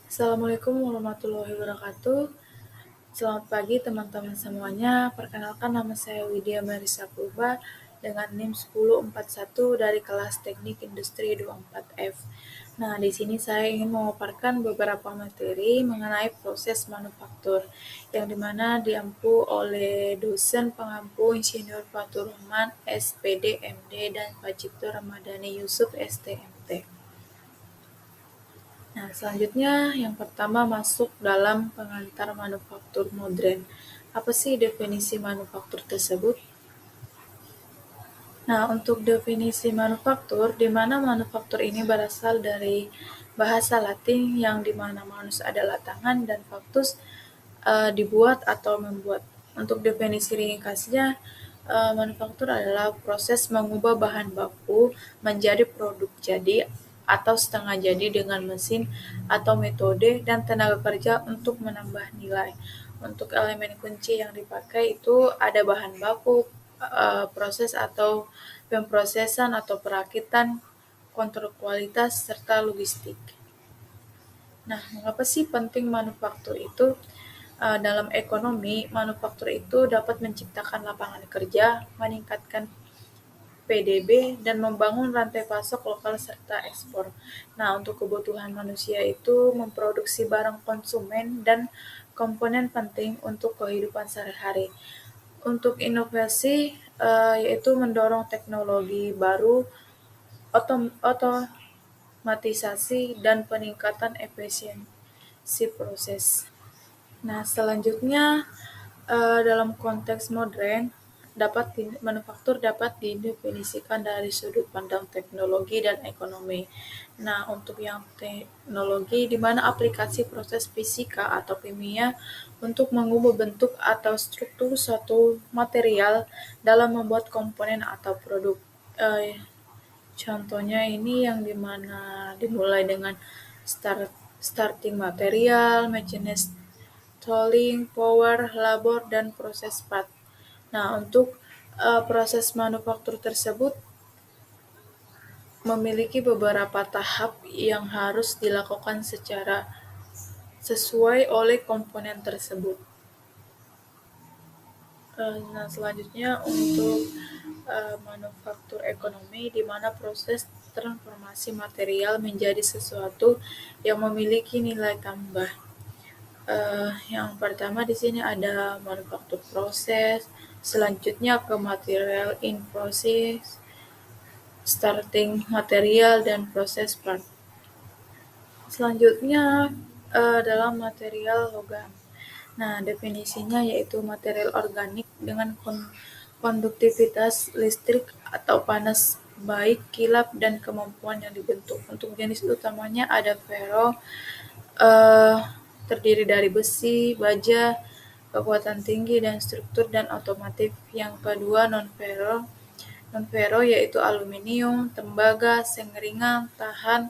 Assalamualaikum warahmatullahi wabarakatuh. Selamat pagi teman-teman semuanya. Perkenalkan nama saya Widya Marisa Purba dengan NIM 1041 dari kelas Teknik Industri 24F. Nah, di sini saya ingin memaparkan beberapa materi mengenai proses manufaktur yang dimana diampu oleh dosen pengampu Insinyur Fatur Rahman, SPD, MD, dan Pak Cipto Ramadhani Yusuf, STMT. Nah, selanjutnya yang pertama masuk dalam pengantar manufaktur modern. Apa sih definisi manufaktur tersebut? Nah, untuk definisi manufaktur, di mana manufaktur ini berasal dari bahasa Latin yang di mana manus adalah tangan dan factus dibuat atau membuat. Untuk definisi ringkasnya, manufaktur adalah proses mengubah bahan baku menjadi produk jadi atau setengah jadi dengan mesin atau metode dan tenaga kerja untuk menambah nilai. Untuk elemen kunci yang dipakai itu ada bahan baku, proses atau pemprosesan atau perakitan, kontrol kualitas, serta logistik. Nah, mengapa sih penting manufaktur itu? Dalam ekonomi, manufaktur itu dapat menciptakan lapangan kerja, meningkatkan PDB, dan membangun rantai pasok lokal serta ekspor. Nah, untuk kebutuhan manusia itu memproduksi barang konsumen dan komponen penting untuk kehidupan sehari-hari. Untuk inovasi, yaitu mendorong teknologi baru, otomatisasi, dan peningkatan efisiensi proses. Nah, selanjutnya dalam konteks modern, manufaktur dapat didefinisikan dari sudut pandang teknologi dan ekonomi. Nah, untuk yang teknologi, di mana aplikasi proses fisika atau kimia untuk mengubah bentuk atau struktur suatu material dalam membuat komponen atau produk. Contohnya ini yang dimana dimulai dengan starting material, mechanized tooling, power, labor, dan proses part. Nah, untuk proses manufaktur tersebut memiliki beberapa tahap yang harus dilakukan secara sesuai oleh komponen tersebut. Nah, selanjutnya untuk manufaktur ekonomi, di mana proses transformasi material menjadi sesuatu yang memiliki nilai tambah. Yang pertama di sini ada manufaktur proses, selanjutnya ke material in process, starting material, dan proses part. Selanjutnya dalam material logam. Nah, definisinya yaitu material organik dengan konduktivitas listrik atau panas baik, kilap, dan kemampuan yang dibentuk. Untuk jenis utamanya ada ferro, terdiri dari besi, baja, kekuatan tinggi, dan struktur dan otomotif. Yang kedua non-ferro. Non-ferro yaitu aluminium, tembaga, seng ringan, tahan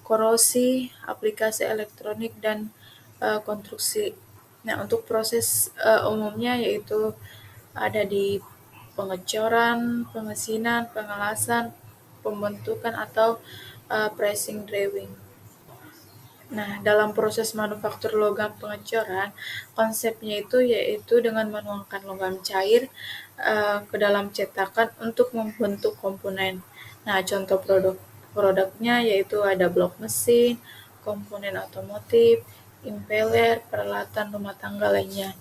korosi, aplikasi elektronik, dan konstruksi. Nah, untuk proses umumnya yaitu ada di pengecoran, pemesinan, pengelasan, pembentukan atau pressing drawing. Nah, dalam proses manufaktur logam pengecoran, konsepnya itu yaitu dengan menuangkan logam cair ke dalam cetakan untuk membentuk komponen. Nah, contoh produknya yaitu ada blok mesin, komponen otomotif, impeller, peralatan rumah tangga lainnya.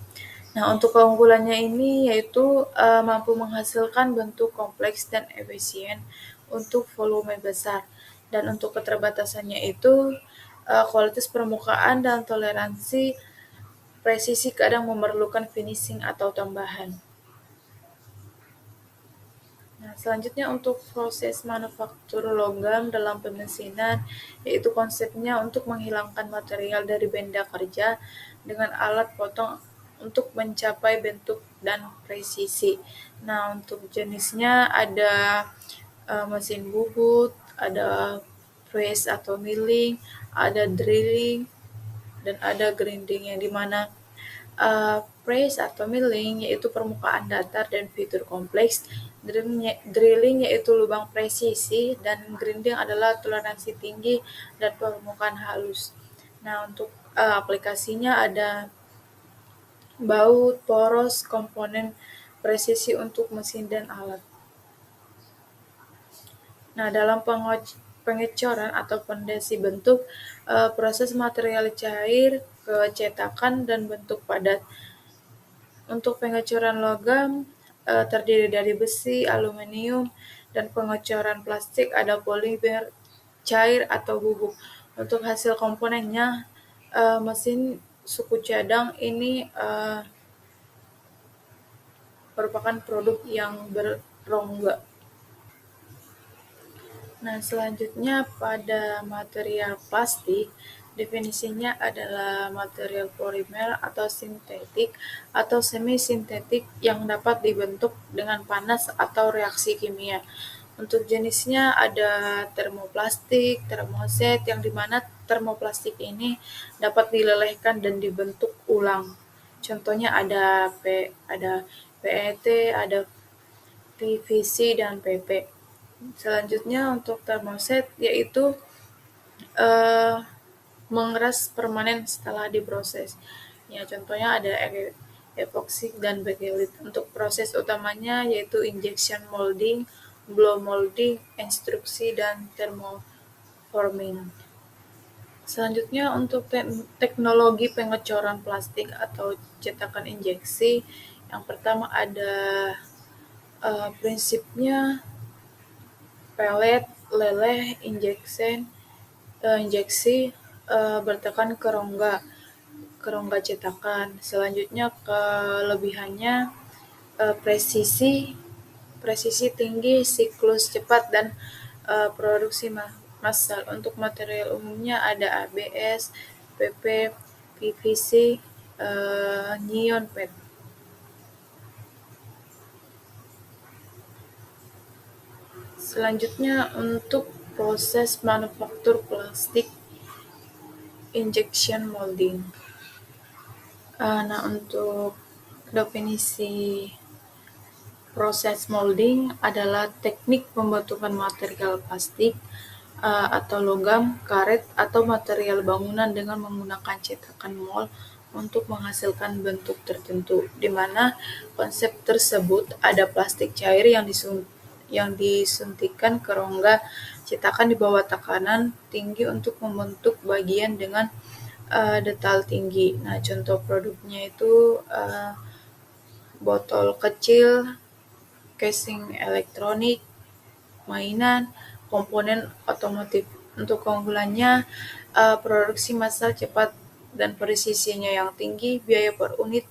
Nah, untuk keunggulannya ini yaitu mampu menghasilkan bentuk kompleks dan efisien untuk volume besar. Dan untuk keterbatasannya itu kualitas permukaan dan toleransi presisi kadang memerlukan finishing atau tambahan. Nah, selanjutnya untuk proses manufaktur logam dalam pemesinan, yaitu konsepnya untuk menghilangkan material dari benda kerja dengan alat potong untuk mencapai bentuk dan presisi. Nah, untuk jenisnya ada mesin bubut, ada press atau milling, ada drilling, dan ada grinding, yang dimana press atau milling yaitu permukaan datar dan fitur kompleks, drilling yaitu lubang presisi, dan grinding adalah toleransi tinggi dan permukaan halus. Nah, untuk aplikasinya ada baut, poros, komponen presisi untuk mesin dan alat. Nah, dalam pengecoran atau pondasi bentuk, proses material cair ke cetakan dan bentuk padat. Untuk pengecoran logam, terdiri dari besi, aluminium, dan pengecoran plastik ada polimer, cair, atau bubuk. Untuk hasil komponennya, mesin suku cadang ini merupakan produk yang berongga. Nah, selanjutnya pada material plastik, definisinya adalah material polimer atau sintetik atau semi-sintetik yang dapat dibentuk dengan panas atau reaksi kimia. Untuk jenisnya ada termoplastik, termoset, yang dimana termoplastik ini dapat dilelehkan dan dibentuk ulang. Contohnya ada PET, ada PVC, dan PP. Selanjutnya untuk termoset yaitu eh, mengeras permanen setelah diproses. Ya, contohnya ada epoxy dan bakelit. Untuk proses utamanya yaitu injection molding, blow molding, instruksi, dan thermoforming. Selanjutnya untuk teknologi pengecoran plastik atau cetakan injeksi, yang pertama ada prinsipnya pelet, leleh, injeksi, bertekan ke rongga cetakan. Selanjutnya kelebihannya presisi presisi tinggi, siklus cepat, dan produksi massal. Untuk material umumnya ada ABS, PP, PVC, neon PET. Selanjutnya untuk proses manufaktur plastik injection molding. Nah, untuk definisi proses molding adalah teknik pembentukan material plastik atau logam, karet, atau material bangunan dengan menggunakan cetakan mold untuk menghasilkan bentuk tertentu, di mana konsep tersebut ada plastik cair yang disuntikkan ke rongga cetakan di bawah tekanan tinggi untuk membentuk bagian dengan detail tinggi. Nah, contoh produknya itu botol kecil, casing elektronik, mainan, komponen otomotif. Untuk keunggulannya, produksi massal cepat dan presisinya yang tinggi, biaya per unit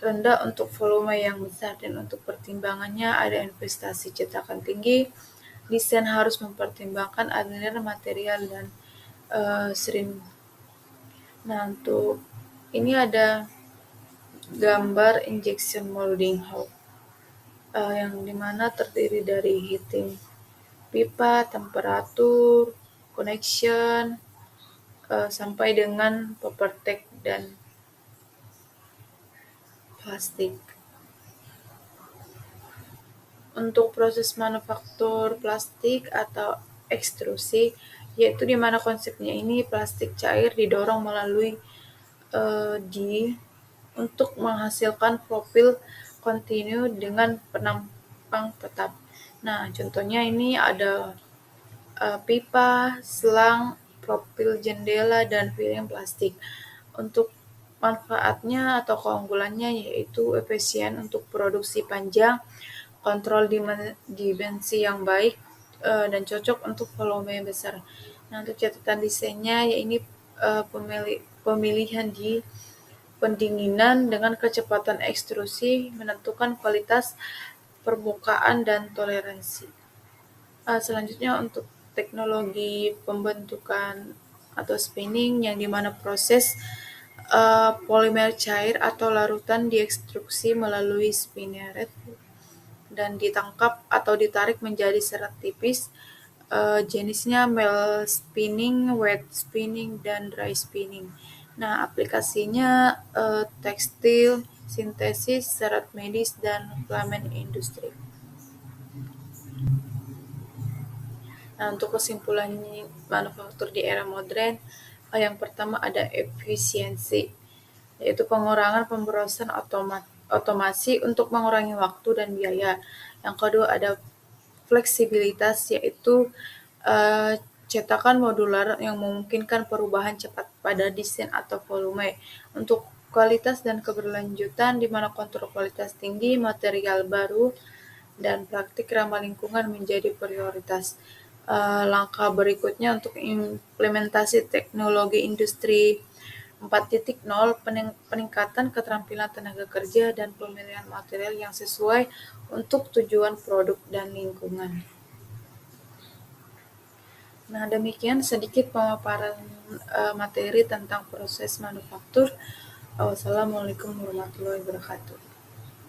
rendah untuk volume yang besar, dan untuk pertimbangannya ada investasi cetakan tinggi, desain harus mempertimbangkan aliran material dan sering. Nah, untuk ini ada gambar injection molding house yang dimana terdiri dari heating pipa, temperatur, connection, sampai dengan paper tag dan plastik. Untuk proses manufaktur plastik atau ekstrusi, yaitu di mana konsepnya ini plastik cair didorong melalui di untuk menghasilkan profil kontinu dengan penampang tetap. Nah, contohnya ini ada pipa, selang, profil jendela, dan film plastik. Untuk manfaatnya atau keunggulannya yaitu efisien untuk produksi panjang, kontrol dimensi yang baik, dan cocok untuk volume besar. Nah, untuk catatan desainnya ya ini pemilihan di pendinginan dengan kecepatan ekstrusi menentukan kualitas permukaan dan toleransi. Selanjutnya untuk teknologi pembentukan atau spinning, yang dimana proses polimer cair atau larutan diekstruksi melalui spinneret dan ditangkap atau ditarik menjadi serat tipis. Jenisnya melt spinning, wet spinning, dan dry spinning. Nah, aplikasinya tekstil, sintesis, serat medis, dan filament industri. Nah, untuk kesimpulan manufaktur di era modern, Yang pertama ada efisiensi, yaitu pengurangan pemborosan otomasi untuk mengurangi waktu dan biaya. Yang kedua ada fleksibilitas, yaitu cetakan modular yang memungkinkan perubahan cepat pada desain atau volume. Untuk kualitas dan keberlanjutan, di mana kontrol kualitas tinggi, material baru, dan praktik ramah lingkungan menjadi prioritas. Langkah berikutnya untuk implementasi teknologi industri 4.0, peningkatan keterampilan tenaga kerja dan pemilihan material yang sesuai untuk tujuan produk dan lingkungan. Nah, demikian sedikit pemaparan materi tentang proses manufaktur. Wassalamualaikum warahmatullahi wabarakatuh.